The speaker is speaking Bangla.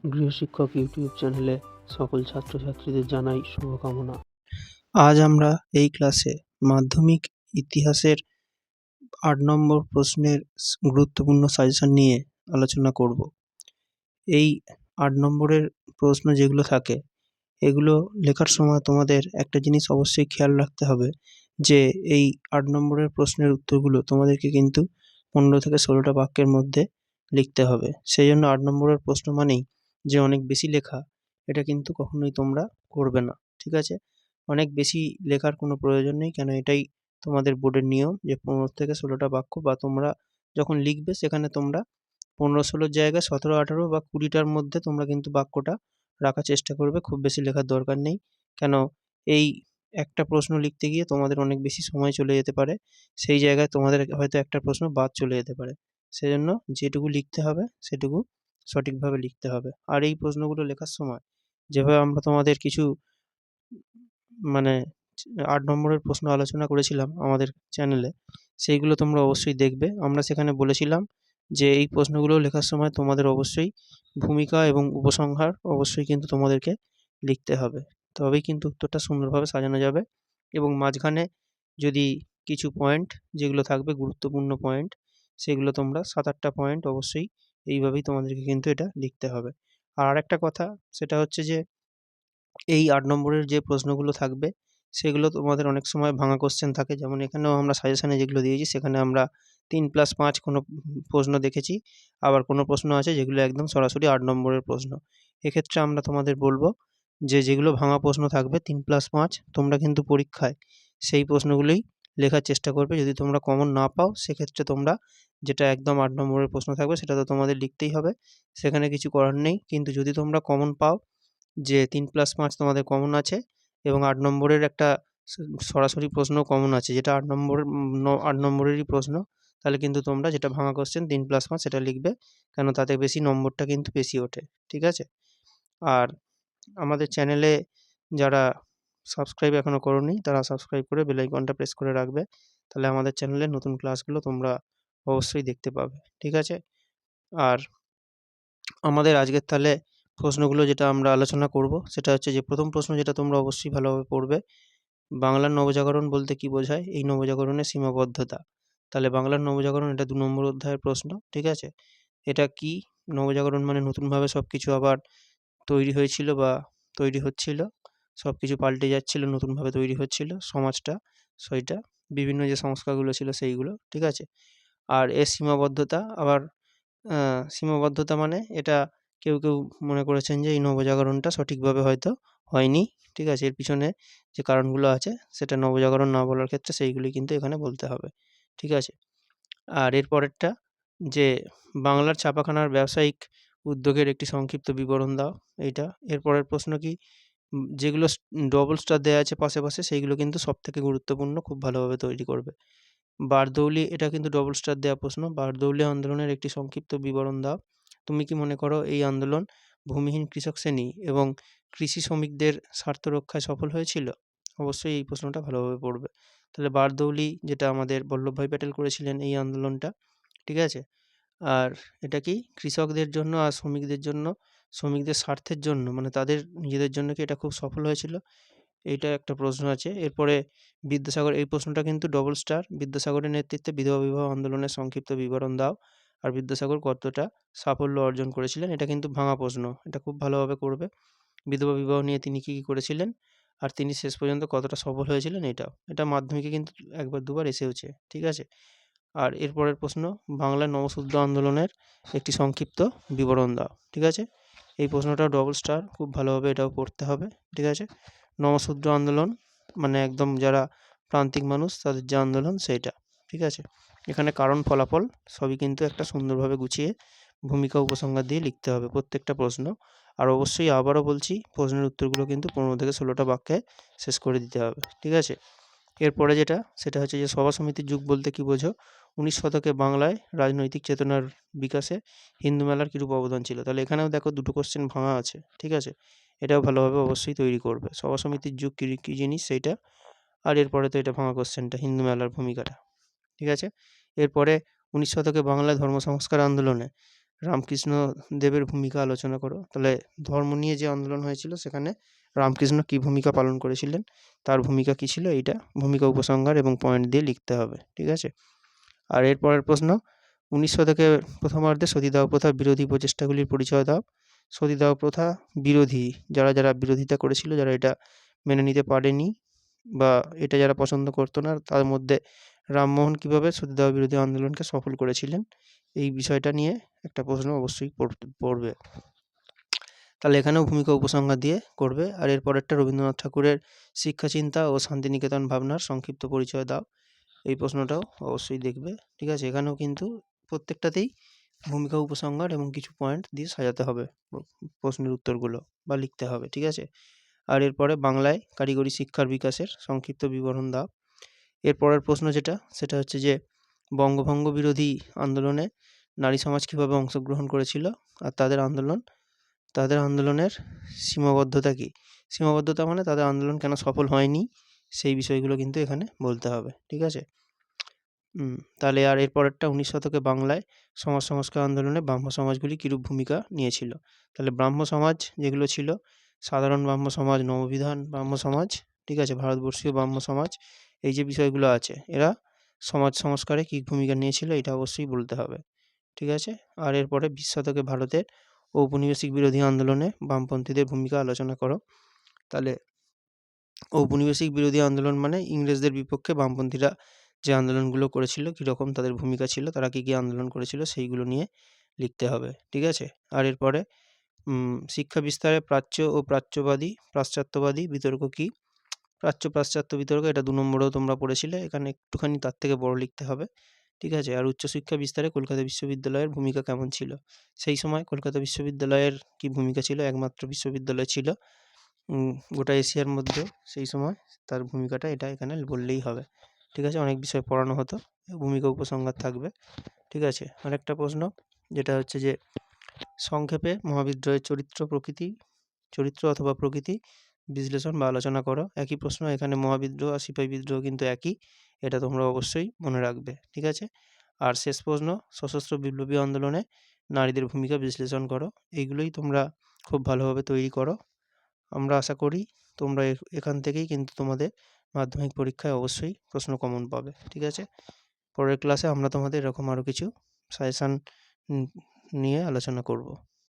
গৃহশিক্ষক ইউটিউব চ্যানেলে সকল ছাত্রছাত্রীদের জানাই শুভকামনা। আজ আমরা এই ক্লাসে মাধ্যমিক ইতিহাসের ৮ নম্বর প্রশ্নের গুরুত্বপূর্ণ সাজেশন নিয়ে আলোচনা করব। এই ৮ নম্বরের প্রশ্ন যেগুলো থাকে এগুলো লেখার সময় তোমাদের একটা জিনিস অবশ্যই খেয়াল রাখতে হবে যে এই ৮ নম্বরের প্রশ্নের উত্তরগুলো তোমাদেরকে কিন্তু ১৫ থেকে ১৬টা বাক্যের মধ্যে লিখতে হবে। সেই জন্য ৮ নম্বরের প্রশ্ন মানেই যে অনেক বেশি লেখা, এটা কিন্তু কখনোই তোমরা করবে না। ঠিক আছে? অনেক বেশি লেখার কোনো প্রয়োজন নেই, কেন এটাই তোমাদের বোর্ডের নিয়ম যে ১৫ থেকে ১৬টা বাক্য, বা তোমরা যখন লিখবে সেখানে তোমরা ১৫-১৬ জায়গায় ১৭-১৮ বা ২০টার মধ্যে তোমরা কিন্তু বাক্যটা রাখার চেষ্টা করবে। খুব বেশি লেখার দরকার নেই। কেন এই একটা প্রশ্ন লিখতে গিয়ে তোমাদের অনেক বেশি সময় চলে যেতে পারে। সেই জায়গায় তোমাদের হয়তো একটা প্রশ্ন বাদ চলে যেতে পারে। সেজন্য যেটুকু লিখতে হবে সেটুকু সঠিকভাবে লিখতে হবে। আর এই প্রশ্নগুলো লেখার সময় যেভাবে আমরা তোমাদের কিছু মানে ৮ নম্বরের প্রশ্ন আলোচনা করেছিলাম আমাদের চ্যানেলে, সেইগুলো তোমরা অবশ্যই দেখবে। আমরা সেখানে বলেছিলাম যে এই প্রশ্নগুলো লেখার সময় তোমাদের অবশ্যই ভূমিকা এবং উপসংহার অবশ্যই কিন্তু তোমাদেরকে লিখতে হবে। তবেই কিন্তু উত্তরটা সুন্দরভাবে সাজানো যাবে, এবং মাঝখানে যদি কিছু পয়েন্ট যেগুলো থাকবে গুরুত্বপূর্ণ পয়েন্ট, সেগুলো তোমরা ৭-৮টা পয়েন্ট অবশ্যই এইভাবেই তোমাদেরকে কিন্তু এটা লিখতে হবে। আর আরেকটা কথা, সেটা হচ্ছে যে এই ৮ নম্বরের যে প্রশ্নগুলো থাকবে সেগুলো তোমাদের অনেক সময় ভাঙা কোয়েশ্চেন থাকে। যেমন এখানেও আমরা সাজেশনে যেগুলো দিয়েছি সেখানে আমরা ৩+৫ কোনো প্রশ্ন দেখেছি। আবার কোনো প্রশ্ন আছে যেগুলো একদম সরাসরি ৮ নম্বরের প্রশ্ন। এক্ষেত্রে আমরা তোমাদের বলব যে যেগুলো ভাঙা প্রশ্ন থাকবে ৩+৫, তোমরা কিন্তু পরীক্ষায় সেই প্রশ্নগুলোই লেখার চেষ্টা করবে। যদি তোমরা কমন না পাও সেক্ষেত্রে তোমরা যেটা একদম ৮ নম্বরের প্রশ্ন থাকবে সেটা তো তোমাদের লিখতেই হবে। সেখানে কিছু করার নেই। কিন্তু যদি তোমরা কমন পাও যে ৩+৫ তোমাদের কমন আছে এবং ৮ নম্বরের একটা স সরাসরি প্রশ্নও কমন আছে, যেটা ৮ নম্বরের ৮ নম্বরেরই প্রশ্ন, তাহলে কিন্তু তোমরা যেটা ভাঙা কোয়েশ্চেন ৩+৫ সেটা লিখবে। কেন তাতে বেশি নম্বরটা কিন্তু বেশি ওঠে। ঠিক আছে? আর আমাদের চ্যানেলে যারা সাবস্ক্রাইব এখনো করোনি তারা সাবস্ক্রাইব করে বেল আইকনটা প্রেস করে রাখবে। তাহলে আমাদের চ্যানেলের নতুন ক্লাসগুলো তোমরা অবশ্যই দেখতে পাবে। ঠিক আছে? আর আমাদের আজকের তাহলে প্রশ্নগুলো যেটা আমরা আলোচনা করব সেটা হচ্ছে যে প্রথম প্রশ্ন যেটা তোমরা অবশ্যই ভালোভাবে পড়বে, বাংলার নবজাগরণ বলতে কী বোঝায়? এই নবজাগরণের সীমাবদ্ধতা। তাহলে বাংলার নবজাগরণ এটা ২ নম্বর অধ্যায়ের প্রশ্ন। ঠিক আছে? এটা কি? নবজাগরণ মানে নতুনভাবে সবকিছু আবার তৈরি হয়েছিল বা তৈরি হচ্ছিল। সবকিছু পাল্টে যাচ্ছিল, নতুনভাবে তৈরি হচ্ছিল সমাজটা, সেইটা বিভিন্ন যে সংস্কারগুলো ছিল সেইগুলো। ঠিক আছে? আর এর সীমাবদ্ধতা আবার সীমাবদ্ধতা মানে এটা কেউ মনে করেছেন যে এই নবজাগরণটা সঠিকভাবে হয়তো হয়নি। ঠিক আছে? এর পিছনে যে কারণগুলো আছে সেটা নবজাগরণ না বলার ক্ষেত্রে সেইগুলি কিন্তু এখানে বলতে হবে। ঠিক আছে? আর এর পরেরটা যে বাংলার ছাপাখানার ব্যবসায়িক উদ্যোগের একটি সংক্ষিপ্ত বিবরণ দাও, এইটা। এর পরের প্রশ্ন কি? যেগুলো ডবল স্টার দেয়া আছে পাশে সেইগুলো কিন্তু সবথেকে গুরুত্বপূর্ণ, খুব ভালোভাবে তৈরি করবে। বারদৌলি, এটা কিন্তু ডবল স্টার দেওয়া প্রশ্ন। বারদৌলি আন্দোলনের একটি সংক্ষিপ্ত বিবরণ দাও। তুমি কি মনে করো এই আন্দোলন ভূমিহীন কৃষক শ্রেণী এবং কৃষি শ্রমিকদের স্বার্থ রক্ষায় সফল হয়েছিল? অবশ্যই এই প্রশ্নটা ভালোভাবে পড়বে। তাহলে বারদৌলি যেটা আমাদের বল্লভভাই প্যাটেল করেছিলেন এই আন্দোলনটা। ঠিক আছে? আর এটা কি কৃষকদের জন্য আর শ্রমিকদের জন্য, শ্রমিকদের স্বার্থের জন্য, মানে তাদের নিজেদের জন্য কি এটা খুব সফল হয়েছিল? এইটা একটা প্রশ্ন আছে। এরপরে বিদ্যাসাগর, এই প্রশ্নটা কিন্তু ডবল স্টার। বিদ্যাসাগরের নেতৃত্বে বিধবা বিবাহ আন্দোলনের সংক্ষিপ্ত বিবরণ দাও। আর বিদ্যাসাগর কতটা সাফল্য অর্জন করেছিলেন? এটা কিন্তু ভাঙা প্রশ্ন। এটা খুব ভালোভাবে করবে। বিধবা বিবাহ নিয়ে তিনি কী করেছিলেন? আর তিনি শেষ পর্যন্ত কতটা সফল হয়েছিলেন এটাও। এটা মাধ্যমিকে কিন্তু ১ বার ২ বার এসেওছে। ঠিক আছে? আর এর পরের প্রশ্ন, বাংলার নমশূদ্র আন্দোলনের একটি সংক্ষিপ্ত বিবরণ দাও। ঠিক আছে? এই প্রশ্নটাও ডবল স্টার, খুব ভালোভাবে এটাও পড়তে হবে। ঠিক আছে? নমশূদ্র আন্দোলন মানে একদম যারা প্রান্তিক মানুষ তাদের যে আন্দোলন সেইটা। ঠিক আছে? এখানে কারণ ফলাফল সবই কিন্তু একটা সুন্দরভাবে গুছিয়ে ভূমিকা উপসংহার দিয়ে লিখতে হবে প্রত্যেকটা প্রশ্ন। আর অবশ্যই আবারও বলছি, প্রশ্নের উত্তরগুলো কিন্তু ১৫ থেকে ১৬টা বাক্যে শেষ করে দিতে হবে। ঠিক আছে? এরপরে যেটা সেটা হচ্ছে যে সভা সমিতির যুগ বলতে কী বোঝো? ১৯ শতকে বাংলায় রাজনৈতিক চেতনার বিকাশে হিন্দু মেলার কিরূপ অবদান ছিল? তাহলে এখানেও দেখো ২টো কোয়েশ্চেন ভাঙা আছে। ঠিক আছে? এটাও ভালোভাবে অবশ্যই তৈরি করবে। সভা সমিতির যুগ কী জিনিস সেইটা। আর এরপরে তো এটা ভাঙা কোয়েশ্চেনটা, হিন্দু মেলার ভূমিকাটা। ঠিক আছে? এরপরে ১৯ শতকে বাংলায় ধর্ম সংস্কার আন্দোলনে রামকৃষ্ণ দেবের ভূমিকা আলোচনা করো। তাহলে ধর্ম নিয়ে যে আন্দোলন হয়েছিল সেখানে রামকৃষ্ণ কী ভূমিকা পালন করেছিলেন, তার ভূমিকা কী ছিল, এইটা ভূমিকা উপসংহার এবং পয়েন্ট দিয়ে লিখতে হবে, ঠিক আছে? আর এর পরের প্রশ্ন, 19 শতকের প্রথমার্ধে সতীদাহ প্রথা বিরোধী প্রচেষ্টাগুলির পরিচয় দাও। সতীদাহ প্রথা বিরোধী যারা বিরোধিতা করেছিল, যারা এটা মেনে নিতে পারেনি বা এটা যারা পছন্দ করতো না, তার মধ্যে রামমোহন কীভাবে সতীদাহ বিরোধী আন্দোলনকে সফল করেছিলেন, এই বিষয়টা নিয়ে একটা প্রশ্ন অবশ্যই পড়বে। তাহলে এখানেও ভূমিকা উপসংহার দিয়ে করবে। আর এর পরেরটা, রবীন্দ্রনাথ ঠাকুরের শিক্ষাচিন্তা ও শান্তিনিকেতন ভাবনার সংক্ষিপ্ত পরিচয় দাও। এই প্রশ্নটাও অবশ্যই দেখবে, ঠিক আছে? এখানেও কিন্তু প্রত্যেকটাতেই ভূমিকা উপসংহার এবং কিছু পয়েন্ট দিয়ে সাজাতে হবে প্রশ্নের উত্তরগুলো বা লিখতে হবে, ঠিক আছে? আর এরপরে বাংলায় কারিগরি শিক্ষার বিকাশের সংক্ষিপ্ত বিবরণ দাও। এর পরের প্রশ্ন সেটা হচ্ছে যে বঙ্গভঙ্গ বিরোধী আন্দোলনে নারী সমাজ কীভাবে অংশগ্রহণ করেছিল আর তাদের আন্দোলনের সীমাবদ্ধতা কী? সীমাবদ্ধতা মানে তাদের আন্দোলন কেন সফল হয়নি, সেই বিষয়গুলো কিন্তু এখানে বলতে হবে, ঠিক আছে? তাহলে আর এর পরেরটা, 19 শতকে বাংলায় সমাজ সংস্কার আন্দোলনে ব্রাহ্ম সমাজগুলি কীরূপ ভূমিকা নিয়েছিল? তাহলে ব্রাহ্ম সমাজ যেগুলো ছিল, সাধারণ ব্রাহ্ম সমাজ, নববিধান ব্রাহ্ম সমাজ, ঠিক আছে, ভারতবর্ষীয় ব্রাহ্ম সমাজ, এই যে বিষয়গুলো আছে, এরা সমাজ সংস্কারে কী ভূমিকা নিয়েছিল এটা অবশ্যই বলতে হবে, ঠিক আছে? আর এরপরে 20 শতকে ভারতের ঔপনিবেশিক বিরোধী আন্দোলনে বামপন্থীদের ভূমিকা আলোচনা করো। তাহলে ঔপনিবেশিক বিরোধী আন্দোলন মানে ইংরেজদের বিপক্ষে বামপন্থীরা যে আন্দোলনগুলো করেছিল, কীরকম তাদের ভূমিকা ছিল, তারা কী কী আন্দোলন করেছিল, সেইগুলো নিয়ে লিখতে হবে, ঠিক আছে? আর এরপরে শিক্ষা বিস্তারে প্রাচ্য ও পাশ্চাত্যবাদী বিতর্ক কী? প্রাচ্য পাশ্চাত্য বিতর্ক, এটা 2 নম্বরেও তোমরা পড়েছিলে, এখানে একটুখানি তার থেকে বড় লিখতে হবে, ঠিক আছে? আর উচ্চশিক্ষা বিস্তারে কলকাতা বিশ্ববিদ্যালয়ের ভূমিকা কেমন ছিল? সেই সময় কলকাতা বিশ্ববিদ্যালয়ের কী ভূমিকা ছিল? একমাত্র বিশ্ববিদ্যালয় ছিল গোটা এশিয়ার মধ্যে সেই সময়, তার ভূমিকাটা এটা এখানে বললেই হবে, ঠিক আছে? অনেক বিষয় পড়ানো হতো, ভূমিকা উপসংহার থাকবে, ঠিক আছে? আরেকটা প্রশ্ন যেটা হচ্ছে যে সংক্ষেপে মহাবিদ্রোহের চরিত্র অথবা প্রকৃতি বিশ্লেষণ বা আলোচনা করো। একই প্রশ্ন এখানে, মহাবিদ্রোহ আর সিপাহী বিদ্রোহ কিন্তু একই, এটা তোমরা অবশ্যই মনে রাখবে, ঠিক আছে? আর শেষ প্রশ্ন, সশস্ত্র বিপ্লবী আন্দোলনে নারীদের ভূমিকা বিশ্লেষণ করো। এইগুলোই তোমরা খুব ভালোভাবে তৈরি করো। আমরা আশা করি তোমরা এখান থেকেই কিন্তু তোমাদের মাধ্যমিক পরীক্ষায় অবশ্যই প্রশ্ন কমন পাবে, ঠিক আছে? পরের ক্লাসে আমরা তোমাদের এরকম আরও কিছু সাজেশান নিয়ে আলোচনা করব।